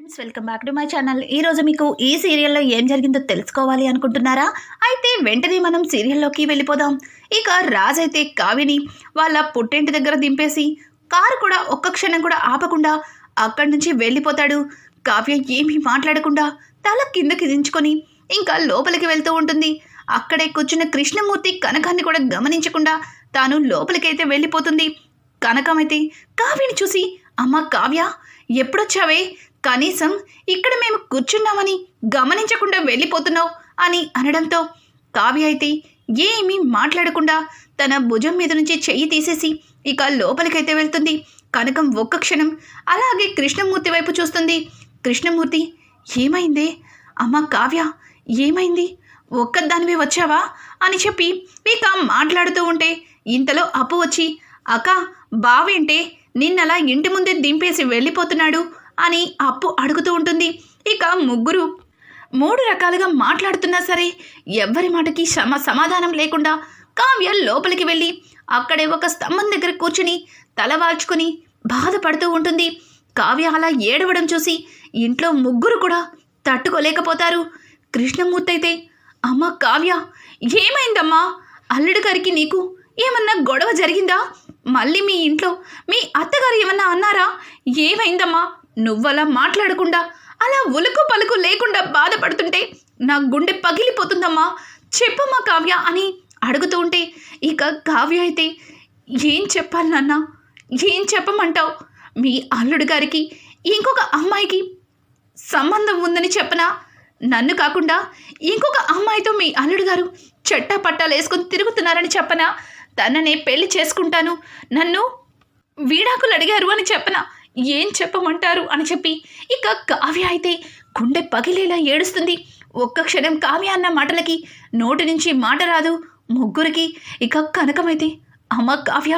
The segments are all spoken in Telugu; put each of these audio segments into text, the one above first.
Friends, welcome back to my channel. ఈరోజు మీకు ఈ సీరియల్లో ఏం జరిగిందో తెలుసుకోవాలి అనుకుంటున్నారా? అయితే వెంటనే మనం సీరియల్లోకి వెళ్ళిపోదాం. ఇక రాజ్ అయితే కావ్యని వాళ్ళ పుట్టింటి దగ్గర దింపేసి కారు కూడా ఒక్క క్షణం కూడా ఆపకుండా అక్కడి నుంచి వెళ్ళిపోతాడు. కావ్య ఏమీ మాట్లాడకుండా తల కిందకి దించుకొని ఇంకా లోపలికి వెళ్తూ ఉంటుంది. అక్కడే కూర్చున్న కృష్ణమూర్తి కనకాన్ని కూడా గమనించకుండా తాను లోపలికైతే వెళ్ళిపోతుంది. కనకమైతే కావ్యని చూసి, అమ్మ కావ్య, ఎప్పుడొచ్చావే? కనీసం ఇక్కడ మేము కూర్చున్నామని గమనించకుండా వెళ్ళిపోతున్నావు అని అనడంతో కావ్య అయితే ఏమీ మాట్లాడకుండా తన భుజం మీద నుంచి చెయ్యి తీసేసి ఇక లోపలికైతే వెళ్తుంది. కనకం ఒక్క క్షణం అలాగే కృష్ణమూర్తి వైపు చూస్తుంది. కృష్ణమూర్తి, ఏమైందే? అమ్మ కావ్య, ఏమైంది? ఒక్కదానివే వచ్చావా అని చెప్పి ఇక మాట్లాడుతూ ఉంటే ఇంతలో అప్పు వచ్చి, అక్క, బావేంటే నిన్నలా ఇంటి ముందే దింపేసి వెళ్ళిపోతున్నాడు అని అప్పు అడుగుతూ ఉంటుంది. ఇక ముగ్గురు మూడు రకాలుగా మాట్లాడుతున్నా సరే ఎవ్వరి మాటకి సమాధానం లేకుండా కావ్య లోపలికి వెళ్ళి అక్కడే ఒక స్తంభం దగ్గర కూర్చుని తలవాల్చుకొని బాధపడుతూ ఉంటుంది. కావ్య అలా ఏడవడం చూసి ఇంట్లో ముగ్గురు కూడా తట్టుకోలేకపోతారు. కృష్ణమూర్తి అయితే, అమ్మ కావ్య, ఏమైందమ్మా? అల్లుడు గారికి నీకు ఏమన్నా గొడవ జరిగిందా? మళ్ళీ మీ ఇంట్లో మీ అత్తగారు ఏమన్నా అన్నారా? ఏమైందమ్మా? నువ్వలా మాట్లాడకుండా అలా ఉలుకు పలుకు లేకుండా బాధపడుతుంటే నా గుండె పగిలిపోతుందమ్మా, చెప్పమ్మా కావ్య అని అడుగుతూ ఉంటే ఇక కావ్య అయితే, ఏం చెప్పాలి నాన్న, ఏం చెప్పమంటావు? మీ అల్లుడు గారికి ఇంకొక అమ్మాయికి సంబంధం ఉందని చెప్పనా? నన్ను కాకుండా ఇంకొక అమ్మాయితో మీ అల్లుడు గారు చెట్టా పట్టాలు వేసుకొని తిరుగుతున్నారని చెప్పనా? తననే పెళ్లి చేసుకుంటాను, నన్ను వీడాకులు అడిగారు అని చెప్పనా? ఏం చెప్పమంటారు అని చెప్పి ఇక కావ్య అయితే గుండె పగిలేలా ఏడుస్తుంది. ఒక్క క్షణం కావ్య అన్న మాటలకి నోటి నుంచి మాట రాదు ముగ్గురికి. ఇక కనకమైతే, అమ్మ కావ్య,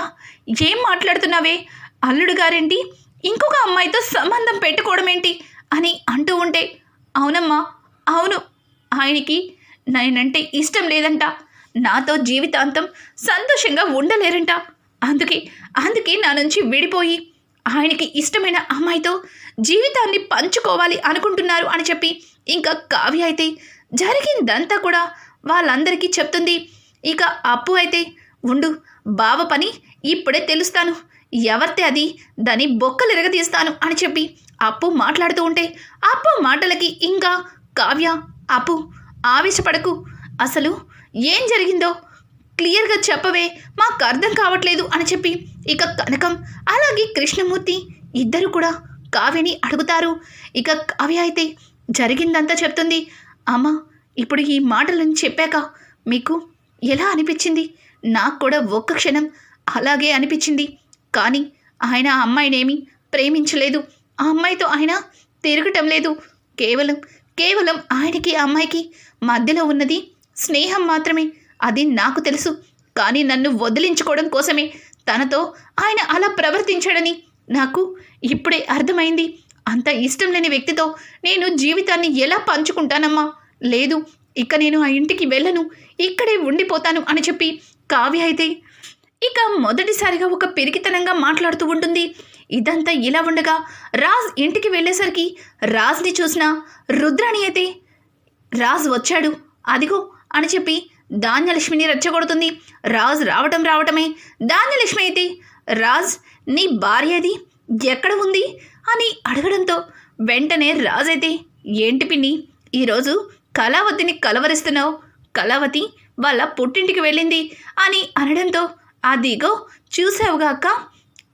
ఏం మాట్లాడుతున్నావే? అల్లుడు గారేంటి ఇంకొక అమ్మాయితో సంబంధం పెట్టుకోవడం ఏంటి అని అంటూ ఉంటే, అవునమ్మా, అవును, ఆయనకి నేనంటే ఇష్టం లేదంట, నాతో జీవితాంతం సంతోషంగా ఉండలేరంట, అందుకే నా నుంచి విడిపోయి ఆయనకి ఇష్టమైన అమ్మాయితో జీవితాన్ని పంచుకోవాలి అనుకుంటున్నారు అని చెప్పి ఇంకా కావ్య అయితే జరిగిందంతా కూడా వాళ్ళందరికీ చెప్తుంది. ఇక అప్పు అయితే, ఉండు, బావ పని ఇప్పుడే తెలుస్తాను, ఎవరితే అది దాని బొక్కలు ఎరగదీస్తాను అని చెప్పి అప్పు మాట్లాడుతూ ఉంటే అప్పు మాటలకి ఇంకా కావ్య, అప్పు ఆవేశపడకు, అసలు ఏం జరిగిందో క్లియర్గా చెప్పవే, మాకు అర్థం కావట్లేదు అని చెప్పి ఇక కనకం అలాగే కృష్ణమూర్తి ఇద్దరు కూడా కావ్యని అడుగుతారు. ఇక కావ్య అయితే జరిగిందంతా చెప్తుంది. అమ్మ, ఇప్పుడు ఈ మాటలను చెప్పాక మీకు ఎలా అనిపించింది? నాకు కూడా ఒక్క క్షణం అలాగే అనిపించింది. కానీ ఆయన ఆ అమ్మాయినేమి ప్రేమించలేదు, ఆ అమ్మాయితో ఆయన తిరగటం లేదు. కేవలం ఆయనకి ఆ అమ్మాయికి మధ్యలో ఉన్నది స్నేహం మాత్రమే, అది నాకు తెలుసు. కానీ నన్ను వదిలించుకోవడం కోసమే తనతో ఆయన అలా ప్రవర్తించాడని నాకు ఇప్పుడే అర్థమైంది. అంత ఇష్టం లేని వ్యక్తితో నేను జీవితాన్ని ఎలా పంచుకుంటానమ్మా? లేదు, ఇక నేను ఆ ఇంటికి వెళ్ళను, ఇక్కడే ఉండిపోతాను అని చెప్పి కావ్య అయితే ఇక మొదటిసారిగా ఒక పిరికితనంగా మాట్లాడుతూ ఉంటుంది. ఇదంతా ఇలా ఉండగా రాజ్ ఇంటికి వెళ్ళేసరికి రాజ్ని చూసిన రుద్రాణి అయితే, రాజ్ వచ్చాడు అదిగో అని చెప్పి ధాన్యలక్ష్మిని రెచ్చగొడుతుంది. రాజ్ రావటమే ధాన్యలక్ష్మి అయితే, రాజ్, నీ భార్యది ఎక్కడ ఉంది అని అడగడంతో వెంటనే రాజ్ అయితే, ఏంటి పిన్ని, ఈరోజు కళావతిని కలవరిస్తున్నావు? కళావతి వాళ్ళ పుట్టింటికి వెళ్ళింది అని అనడంతో, అదిగో చూసావుగా అక్క,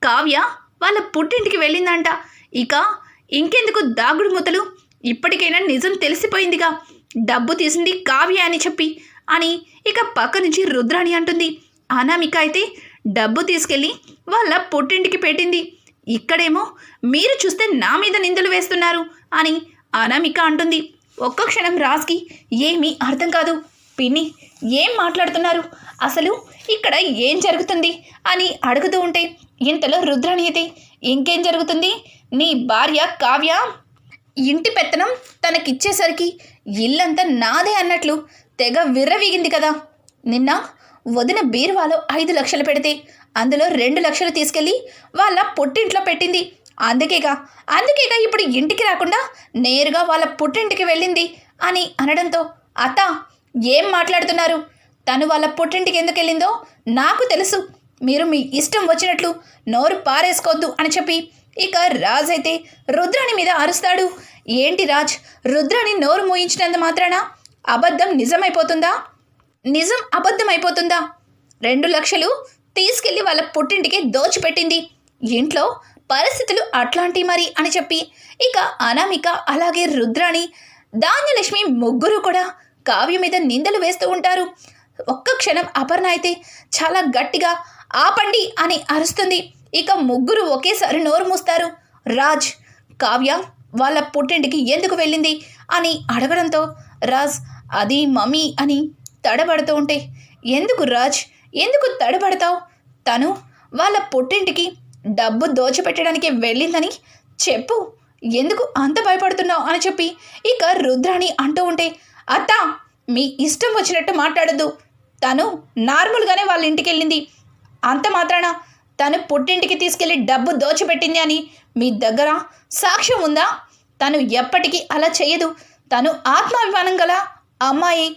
కావ్య వాళ్ళ పుట్టింటికి వెళ్ళిందంట. ఇక ఇంకెందుకు దాగుడు మూతలు, ఇప్పటికైనా నిజం తెలిసిపోయిందిగా, డబ్బు తీసింది కావ్య అని చెప్పి అని ఇక పక్క నుంచి రుద్రాణి అంటుంది. అనామిక అయితే డబ్బు తీసుకెళ్ళి వాళ్ళ పుట్టింటికి పెట్టింది, ఇక్కడేమో మీరు చూస్తే నా మీద నిందలు వేస్తున్నారు అని అనామిక అంటుంది. ఒక్క క్షణం రాజ్కి ఏమీ అర్థం కాదు. పిన్ని, ఏం మాట్లాడుతున్నారు? అసలు ఇక్కడ ఏం జరుగుతుంది అని అడుగుతూ ఉంటే ఇంతలో రుద్రాణి అయితే, ఇంకేం జరుగుతుంది, నీ భార్య కావ్య ఇంటి పెత్తనం తనకిచ్చేసరికి ఇల్లంతా నాదే అన్నట్లు తెగ విర్రవీగింది కదా. నిన్న వదిన బీరువాలో 5 లక్షలు పెడితే అందులో 2 లక్షలు తీసుకెళ్ళి వాళ్ళ పుట్టింట్లో పెట్టింది. అందుకేగా అందుకేగా ఇప్పుడు ఇంటికి రాకుండా నేరుగా వాళ్ళ పుట్టింటికి వెళ్ళింది అని అనడంతో, అత్త ఏం మాట్లాడుతున్నారు? తను వాళ్ళ పుట్టింటికి ఎందుకు వెళ్ళిందో నాకు తెలుసు. మీరు మీ ఇష్టం వచ్చినట్లు నోరు పారేసుకోవద్దు అని చెప్పి ఇక రాజ్ అయితే రుద్రాణి మీద అరుస్తాడు. ఏంటి రాజ్, రుద్రాణి నోరు మూయించినంత మాత్రాన అబద్ధం నిజమైపోతుందా? నిజం అబద్ధం అయిపోతుందా? 2 లక్షలు తీసుకెళ్లి వాళ్ళ పుట్టింటికి దోచిపెట్టింది. ఇంట్లో పరిస్థితులు అట్లాంటి మరి అని చెప్పి ఇక అనామిక అలాగే రుద్రాణి ధాన్యలక్ష్మి ముగ్గురు కూడా కావ్య మీద నిందలు వేస్తూ ఉంటారు. ఒక్క క్షణం అపర్ణ అయితే చాలా గట్టిగా ఆపండి అని అరుస్తుంది. ఇక ముగ్గురు ఒకేసారి నోరు మూస్తారు. రాజ్, కావ్య వాళ్ళ పుట్టింటికి ఎందుకు వెళ్ళింది అని అడగడంతో రాజ్ అది మమ్మీ అని తడబడుతూ ఉంటే, ఎందుకు రాజ్, ఎందుకు తడబడతావు? తను వాళ్ళ పుట్టింటికి డబ్బు దోచిపెట్టడానికి వెళ్ళిందని చెప్పు, ఎందుకు అంత భయపడుతున్నావు అని చెప్పి ఇక రుద్రాణి అంటూ ఉంటే, అత్త మీ ఇష్టం వచ్చినట్టు మాట్లాడద్దు. తను నార్మల్గానే వాళ్ళ ఇంటికి వెళ్ళింది, అంత మాత్రాన తను పుట్టింటికి తీసుకెళ్ళి డబ్బు దోచిపెట్టింది అని మీ దగ్గర సాక్ష్యం ఉందా? తను ఎప్పటికీ అలా చేయదు. తను ఆత్మాభిమానం గల అమ్మాయి.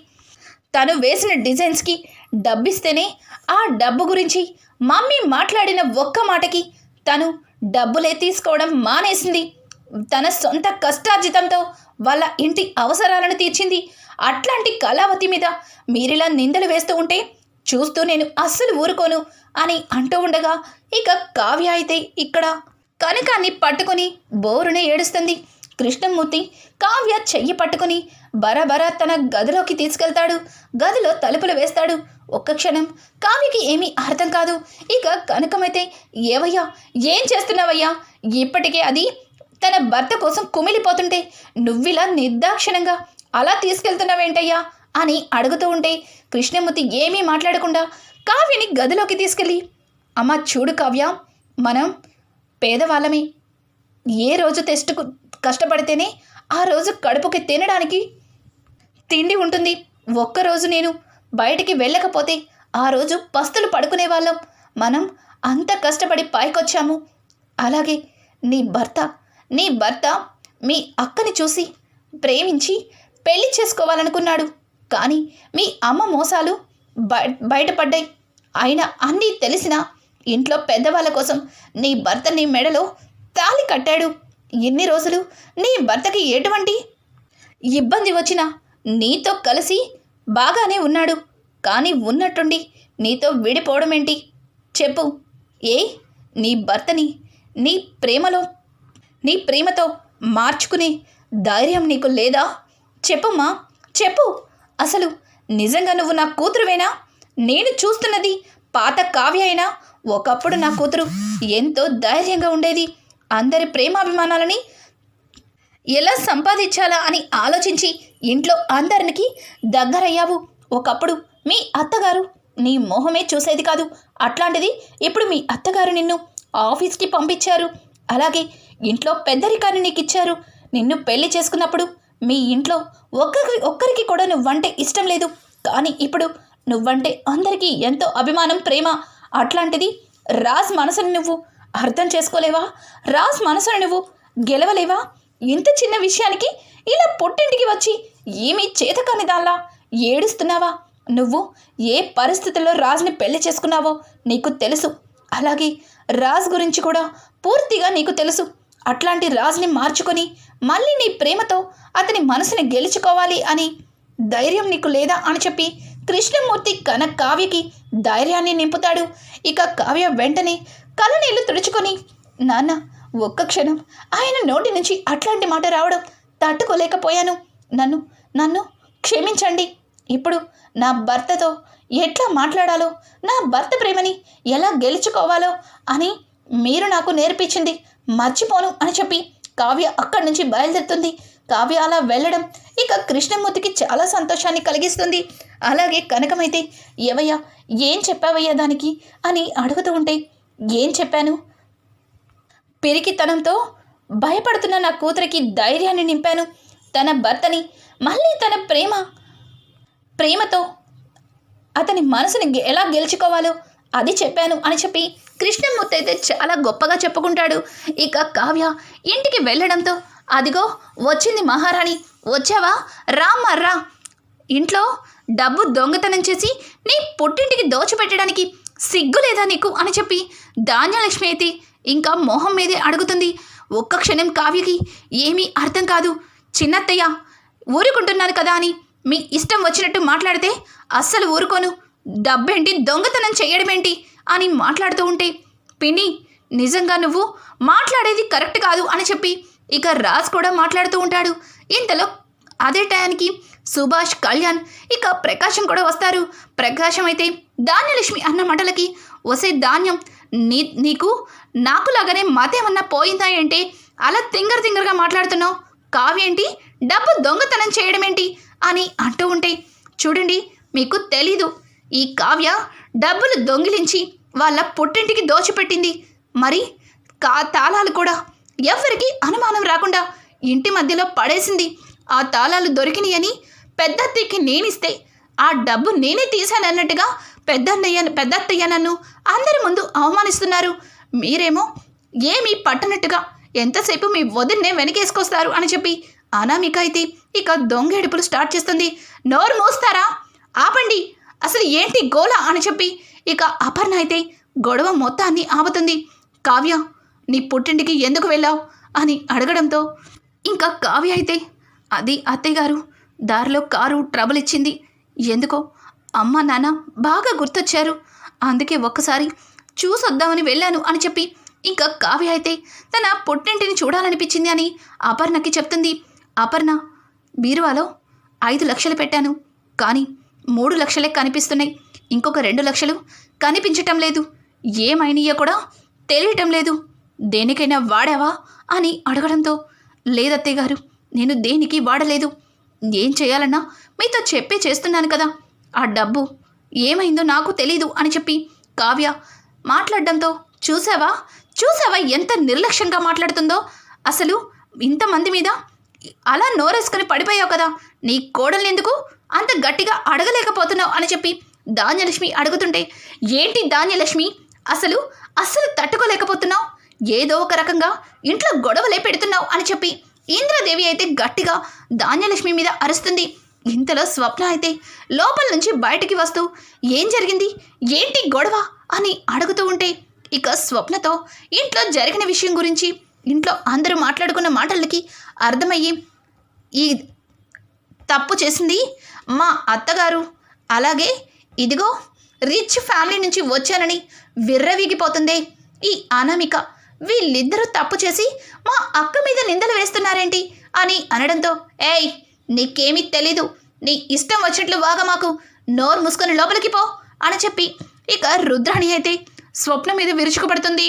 తను వేసిన డిజైన్స్కి డబ్బిస్తేనే ఆ డబ్బు గురించి మమ్మీ మాట్లాడిన ఒక్క మాటకి తను డబ్బులే తీసుకోవడం మానేసింది. తన సొంత కష్టార్జితంతో వాళ్ళ ఇంటి అవసరాలను తీర్చింది. అట్లాంటి కళావతి మీద మీరిలా నిందలు వేస్తూ ఉంటే చూస్తూ నేను అస్సలు ఊరుకోను అని అంటూ ఉండగా ఇక కావ్య అయితే ఇక్కడ కనకాన్ని పట్టుకొని బోరునే ఏడుస్తుంది. కృష్ణమూర్తి కావ్య చెయ్యి పట్టుకొని బరాబరా తన గదిలోకి తీసుకెళ్తాడు. గదిలో తలుపులు వేస్తాడు. ఒక్క క్షణం కావ్యకి ఏమీ అర్థం కాదు. ఇక కనకమైతే, ఏవయ్యా ఏం చేస్తున్నావయ్యా? ఇప్పటికే అది తన భర్త కోసం కుమిలిపోతుంటే నువ్విలా నిర్దాక్షిణంగా అలా తీసుకెళ్తున్నావేంటయ్యా అని అడుగుతూ ఉంటే కృష్ణమూర్తి ఏమీ మాట్లాడకుండా కావ్యని గదిలోకి తీసుకెళ్ళి, అమ్మ చూడు కావ్య, మనం పేదవాళ్ళమే. ఏ రోజు కష్టపడితేనే ఆ రోజు కడుపుకి తినడానికి తిండి ఉంటుంది. ఒక్కరోజు నేను బయటికి వెళ్ళకపోతే ఆ రోజు పస్తులు పడుకునే వాళ్ళం. మనం అంత కష్టపడి పైకొచ్చాము. అలాగే నీ భర్త మీ అక్కని చూసి ప్రేమించి పెళ్లి చేసుకోవాలనుకున్నాడు. కానీ మీ అమ్మ మోసాలు బయటపడ్డాయి. అయినా అన్నీ తెలిసినా ఇంట్లో పెద్దవాళ్ళ కోసం నీ భర్త నీ మెడలో తాళి కట్టాడు. ఇన్ని రోజులు నీ భర్తకి ఎటువంటి ఇబ్బంది వచ్చినా నీతో కలిసి బాగానే ఉన్నాడు. కానీ ఉన్నట్టుండి నీతో విడిపోవడం ఏంటి చెప్పు? నీ భర్తని నీ ప్రేమతో మార్చుకునే ధైర్యం నీకు లేదా? చెప్పమ్మా, చెప్పు. అసలు నిజంగా నువ్వు నా కూతురువేనా? నేను చూస్తున్నది పాత కావ్య అయినా ఒకప్పుడు నా కూతురు ఎంతో ధైర్యంగా ఉండేది. అందరి ప్రేమాభిమానాలని ఎలా సంపాదించాలా అని ఆలోచించి ఇంట్లో అందరికి దగ్గరయ్యావు. ఒకప్పుడు మీ అత్తగారు నీ మొహమే చూసేది కాదు. అట్లాంటిది ఇప్పుడు మీ అత్తగారు నిన్ను ఆఫీస్కి పంపించారు. అలాగే ఇంట్లో పెద్దరికాన్ని నీకు ఇచ్చారు. నిన్ను పెళ్లి చేసుకున్నప్పుడు మీ ఇంట్లో ఒక్కరికి కూడా నువ్వంటే ఇష్టం లేదు. కానీ ఇప్పుడు నువ్వంటే అందరికీ ఎంతో అభిమానం, ప్రేమ. అట్లాంటిది రాజ్ మనసును నువ్వు అర్థం చేసుకోలేవా? రాజ్ మనసును నువ్వు గెలవలేవా? ఇంత చిన్న విషయానికి ఇలా పుట్టింటికి వచ్చి ఏమీ చేతకాని దానిలా ఏడుస్తున్నావా? నువ్వు ఏ పరిస్థితుల్లో రాజ్ని పెళ్లి చేసుకున్నావో నీకు తెలుసు. అలాగే రాజ్ గురించి కూడా పూర్తిగా నీకు తెలుసు. అట్లాంటి రాజ్ని మార్చుకొని మళ్ళీ నీ ప్రేమతో అతని మనసుని గెలుచుకోవాలి అని ధైర్యం నీకు లేదా అని చెప్పి కృష్ణమూర్తి కావ్యకి ధైర్యాన్ని నింపుతాడు. ఇక కావ్య వెంటనే కళ్ళనీళ్లు తుడుచుకొని, నాన్న ఒక్క క్షణం ఆయన నోటి నుంచి అట్లాంటి మాట రావడం తట్టుకోలేకపోయాను. నన్ను క్షమించండి. ఇప్పుడు నా భర్తతో ఎట్లా మాట్లాడాలో, నా భర్త ప్రేమని ఎలా గెలుచుకోవాలో అని మీరు నాకు నేర్పించింది మర్చిపోను అని చెప్పి కావ్య అక్కడి నుంచి బయలుదేరుతుంది. కావ్య అలా వెళ్ళడం ఇక కృష్ణమూర్తికి చాలా సంతోషాన్ని కలిగిస్తుంది. అలాగే కనకమైతే, ఏవయ్యా ఏం చెప్పావయ్యా దానికి అని అడుగుతూ ఉంటే, ఏం చెప్పాను? పిరికితనంతో భయపడుతున్న నా కూతురికి ధైర్యాన్ని నింపాను. తన భర్తని మళ్ళీ తన ప్రేమతో అతని మనసుని ఎలా గెలుచుకోవాలో అది చెప్పాను అని చెప్పి కృష్ణమూర్తి అయితే చాలా గొప్పగా చెప్పుకుంటాడు. ఇక కావ్య ఇంటికి వెళ్ళడంతో అదిగో వచ్చింది మహారాణి, వచ్చావా, రామ్మా రా. ఇంట్లో డబ్బు దొంగతనం చేసి నీ పుట్టింటికి దోచిపెట్టడానికి సిగ్గు లేదా నీకు అని చెప్పి ధాన్యలక్ష్మి అయితే ఇంకా మొహం మీదే అడుగుతుంది. ఒక్క క్షణం కావ్యకి ఏమీ అర్థం కాదు. చిన్నత్తయ్య ఊరుకుంటున్నాను కదా అని మీ ఇష్టం వచ్చినట్టు మాట్లాడితే అస్సలు ఊరుకోను, డబ్బేంటి దొంగతనం చేయడమేంటి అని మాట్లాడుతూ ఉంటే పిన్ని నిజంగా నువ్వు మాట్లాడేది కరెక్ట్ కాదు అని చెప్పి ఇక రాజ్ కూడా మాట్లాడుతూ ఉంటాడు. ఇంతలో అదే టయానికి సుభాష్, కళ్యాణ్ ఇక ప్రకాశం కూడా వస్తారు. ప్రకాశం అయితే ధాన్యలక్ష్మి అన్న మాటలకి వసే ధాన్యం నీకు నాకులాగానే మతేమన్నా పోయిందా ఏంటి, అలా తింగరగా మాట్లాడుతున్నావు, కావ్యేంటి డబ్బు దొంగతనం చేయడమేంటి అని అంటూ ఉంటే చూడండి మీకు తెలీదు, ఈ కావ్య డబ్బులు దొంగిలించి వాళ్ళ పుట్టింటికి దోచిపెట్టింది. మరి తాళాలు కూడా ఎవరికి అనుమానం రాకుండా ఇంటి మధ్యలో పడేసింది. ఆ తాళాలు దొరికినాయని పెద్దత్తయ్యకి నేనిస్తే ఆ డబ్బు నేనే తీశానన్నట్టుగా పెద్దత్తయ్య నన్ను అందరి ముందు అవమానిస్తున్నారు. మీరేమో ఏమీ పట్టనట్టుగా ఎంతసేపు మీ వదిన్నే వెనకేసుకొస్తారు అని చెప్పి అనామిక అయితే ఇక దొంగేడుపులు స్టార్ట్ చేస్తుంది. నోరు మూస్తారా, ఆపండి, అసలు ఏంటి గోల అని చెప్పి ఇక అపర్ణ అయితే గొడవ మొత్తాన్ని ఆపుతుంది. కావ్య నీ పుట్టింటికి ఎందుకు వెళ్ళావు అని అడగడంతో ఇంకా కావ్య అయితే అది అత్తయ్య గారు దారిలో కారు ట్రబుల్ ఇచ్చింది, ఎందుకో అమ్మ నాన్న బాగా గుర్తొచ్చారు, అందుకే ఒక్కసారి చూసొద్దామని వెళ్ళాను అని చెప్పి ఇంకా కావ్య అయితే తన పుట్టింటిని చూడాలనిపించింది అని అపర్ణకి చెప్తుంది. అపర్ణ బీరువాలో 5 లక్షలు పెట్టాను, కానీ 3 లక్షలే కనిపిస్తున్నాయి, ఇంకొక 2 లక్షలు కనిపించటం లేదు, ఏమైనాయో కూడా తెలియటం లేదు, దేనికైనా వాడావా అని అడగడంతో లేదత్తయ్య గారు నేను దేనికి వాడలేదు, ఏం చేయాలన్నా మీతో చెప్పే చేస్తున్నాను కదా, ఆ డబ్బు ఏమైందో నాకు తెలీదు అని చెప్పి కావ్య మాట్లాడడంతో చూసావా ఎంత నిర్లక్ష్యంగా మాట్లాడుతుందో, అసలు ఇంతమంది మీద అలా నోరేసుకుని పడిపోయావు కదా, నీ కోడల్ని ఎందుకు అంత గట్టిగా అడగలేకపోతున్నావు అని చెప్పి ధాన్యలక్ష్మి అడుగుతుంటే ఏంటి ధాన్యలక్ష్మి అసలు తట్టుకోలేకపోతున్నావు, ఏదో ఒక రకంగా ఇంట్లో గొడవలే పెడుతున్నావు అని చెప్పి ఇంద్రదేవి అయితే గట్టిగా ధాన్యలక్ష్మి మీద అరుస్తుంది. ఇంతలో స్వప్న అయితే లోపల నుంచి బయటికి వస్తూ ఏం జరిగింది, ఏంటి గొడవ అని అడుగుతూ ఉంటే ఇక స్వప్నతో ఇంట్లో జరిగిన విషయం గురించి ఇంట్లో అందరూ మాట్లాడుకున్న మాటలకి అర్థమయ్యి ఈ తప్పు చేసింది మా అత్తగారు, అలాగే ఇదిగో రిచ్ ఫ్యామిలీ నుంచి వచ్చానని విర్రవీగిపోతుందే ఈ అనామిక, వీళ్ళిద్దరూ తప్పు చేసి మా అక్క మీద నిందలు వేస్తున్నారేంటి అని అనడంతో ఏయ్ నీకేమీ తెలీదు, నీ ఇష్టం వచ్చినట్లు వాగా, మాకు నోరు మూసుకొని లోపలికి పో అని చెప్పి ఇక రుద్రాణి అయితే స్వప్న మీద విరుచుకుపడుతుంది.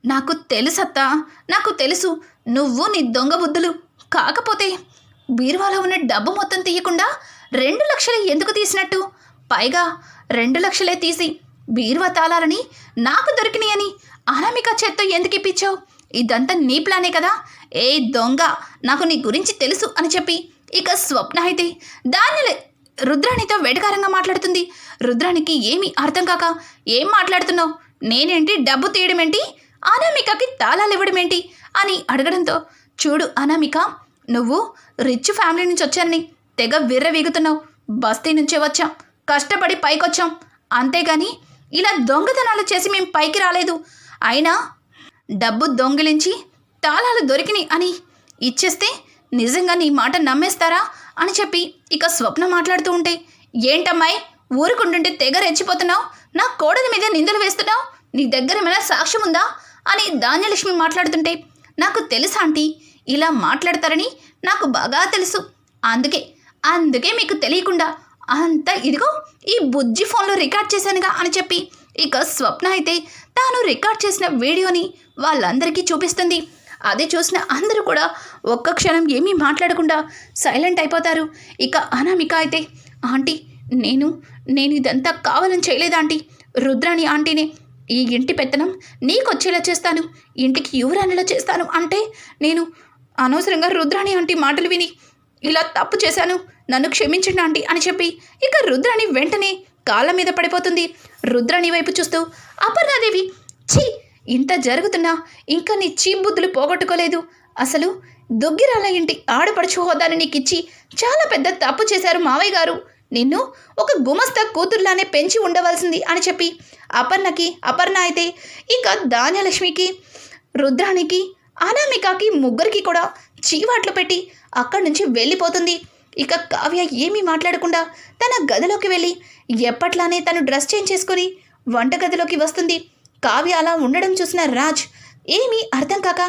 నాకు తెలుసత్తా, నాకు తెలుసు నువ్వు నీ దొంగ బుద్ధులు, కాకపోతే బీరువాలో ఉన్న డబ్బు మొత్తం తీయకుండా 2 లక్షలు ఎందుకు తీసినట్టు, పైగా 2 లక్షలే తీసి బీరువా తాళాలని నాకు దొరికినాయని అనామిక చేత్తో ఎందుకు ఇప్పించావు, ఇదంతా నీ ప్లానే కదా, ఏ దొంగ నాకు నీ గురించి తెలుసు అని చెప్పి ఇక స్వప్న అయితే దాన్ని రుద్రాణితో వెటకారంగా మాట్లాడుతుంది. రుద్రాణికి ఏమీ అర్థం కాక ఏం మాట్లాడుతున్నావు, నేనేంటి డబ్బు తీయడమేంటి, అనామికకి తాళాలు ఇవ్వడమేంటి అని అడగడంతో చూడు అనామిక, నువ్వు రిచ్ ఫ్యామిలీ నుంచి వచ్చానని తెగ విర్రవీగుతున్నావు, బస్తీ నుంచే వచ్చాం, కష్టపడి పైకొచ్చాం, అంతేగాని ఇలా దొంగతనాలు చేసి మేము పైకి రాలేదు, అయినా డబ్బు దొంగిలించి తాళాలు దొరికినాయి అని ఇచ్చేస్తే నిజంగా నీ మాట నమ్మేస్తారా అని చెప్పి ఇక స్వప్న మాట్లాడుతూ ఉంటే ఏంటమ్మాయి ఊరుకుంటుంటే తెగ రెచ్చిపోతున్నావు, నా కోడలి మీద నిందలు వేస్తున్నావు, నీ దగ్గర ఏమైనా సాక్ష్యం ఉందా అని ధాన్యలక్ష్మి మాట్లాడుతుంటే నాకు తెలుసా ఆంటీ, ఇలా మాట్లాడతారని నాకు బాగా తెలుసు, అందుకే మీకు తెలియకుండా అంతా ఇదిగో ఈ బుజ్జి ఫోన్లో రికార్డ్ చేశానుగా అని చెప్పి ఇక స్వప్న అయితే తాను రికార్డ్ చేసిన వీడియోని వాళ్ళందరికీ చూపిస్తుంది. అది చూసిన అందరూ కూడా ఒక్క క్షణం ఏమీ మాట్లాడకుండా సైలెంట్ అయిపోతారు. ఇక అనామిక అయితే ఆంటీ నేను ఇదంతా కావాలని చేయలేదు ఆంటీ, రుద్రాణి ఆంటీనే ఈ ఇంటి పెత్తనం నీకొచ్చేలా చేస్తాను, ఇంటికి యువరాణిలా చేస్తాను అంటే నేను అనవసరంగా రుద్రాణి ఆంటీ మాటలు విని ఇలా తప్పు చేశాను, నన్ను క్షమించండి ఆంటీ అని చెప్పి ఇక రుద్రాణి వెంటనే కాళ్ళ మీద పడిపోతుంది రుద్రాణి వైపు చూస్తూ. అపర్ణాదేవి, ఛీ, ఇంత జరుగుతున్నా ఇంకా నీ చీబుద్ధులు పోగొట్టుకోలేదు. అసలు దొగ్గిరాల ఇంటి ఆడపడుచు హోదాని నీకిచ్చి చాలా పెద్ద తప్పు చేశారు మావయ్య గారు. నిన్ను ఒక గుమస్తా కూతుర్లానే పెంచి ఉండవలసింది అని చెప్పి అపర్ణ అయితే ఇక ధాన్యలక్ష్మికి, రుద్రానికి, అనామికకి ముగ్గురికి కూడా చీవాట్లు పెట్టి అక్కడి నుంచి వెళ్ళిపోతుంది. ఇక కావ్య ఏమీ మాట్లాడకుండా తన గదిలోకి వెళ్ళి ఎప్పట్లానే తను డ్రెస్ చేంజ్ చేసుకుని వంటగదిలోకి వస్తుంది. కావ్య అలా ఉండడం చూసిన రాజ్ ఏమీ అర్థం కాక,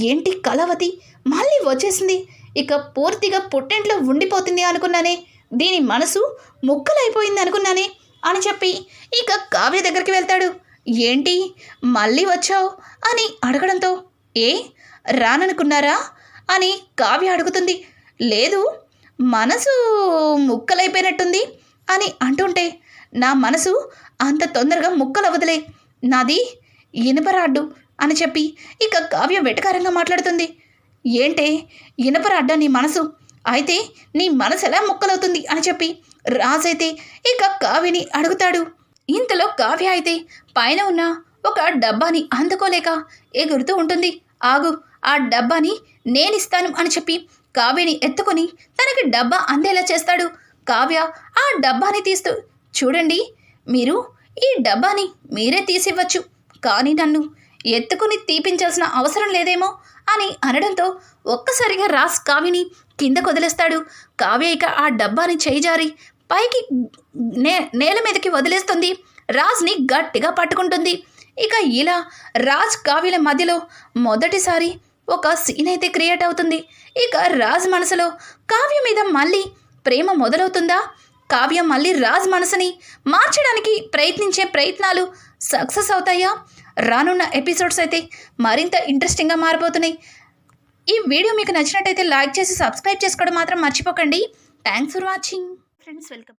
ఏంటి కళావతి మళ్ళీ వచ్చేసింది, ఇక పూర్తిగా పుట్టెంట్లో ఉండిపోతుంది అనుకున్నానే, దీని మనసు ముక్కలైపోయింది అనుకున్నానే అని చెప్పి ఇక కావ్య దగ్గరికి వెళ్తాడు. ఏంటి మళ్ళీ వచ్చావు అని అడగడంతో, ఏ రాననుకున్నారా అని కావ్య అడుగుతుంది. లేదు, మనసు ముక్కలైపోయినట్టుంది అని అంటుంటే, నా మనసు అంత తొందరగా ముక్కలవ్వదులే, నాది ఇనుపరాడ్డు అని చెప్పి ఇక కావ్య వెటకారంగా మాట్లాడుతుంది. ఏంటే ఇనుపరాడ్డా నీ మనసు, అయితే నీ మనసు ఎలా ముక్కలవుతుంది అని చెప్పి రాజైతే ఇక కావ్యని అడుగుతాడు. ఇంతలో కావ్య అయితే పైన ఉన్న ఒక డబ్బాని అందుకోలేక ఎగురుతూ ఉంటుంది. ఆగు, ఆ డబ్బాని నేనిస్తాను అని చెప్పి కావ్యని ఎత్తుకొని తనకి డబ్బా అందేలా చేస్తాడు. కావ్య ఆ డబ్బాని తీస్తూ, చూడండి, మీరు ఈ డబ్బాని మీరే తీసివ్వచ్చు, కానీ నన్ను ఎత్తుకుని తీపించాల్సిన అవసరం లేదేమో అని అనడంతో ఒక్కసారిగా రాజ్ కావ్యని కింద వదిలేస్తాడు. కావ్య ఇక ఆ డబ్బాని చేయిజారి పైకి నేల మీదకి వదిలేస్తుంది. రాజ్ని గట్టిగా పట్టుకుంటుంది. ఇక ఇలా రాజ్ కావ్యల మధ్యలో మొదటిసారి ఒక సీన్ అయితే క్రియేట్ అవుతుంది. ఇక రాజ్ మనసులో కావ్య మీద మళ్ళీ ప్రేమ మొదలవుతుందా? కావ్య మళ్ళీ రాజ్ మనసుని మార్చడానికి ప్రయత్నించే ప్రయత్నాలు సక్సెస్ అవుతాయా? రానున్న ఎపిసోడ్స్ అయితే మరింత ఇంట్రెస్టింగ్గా మారిపోతున్నాయి. ఈ వీడియో మీకు నచ్చినట్టయితే లైక్ చేసి సబ్స్క్రైబ్ చేసుకోవడం మాత్రం మర్చిపోకండి. Thanks for watching friends. Welcome.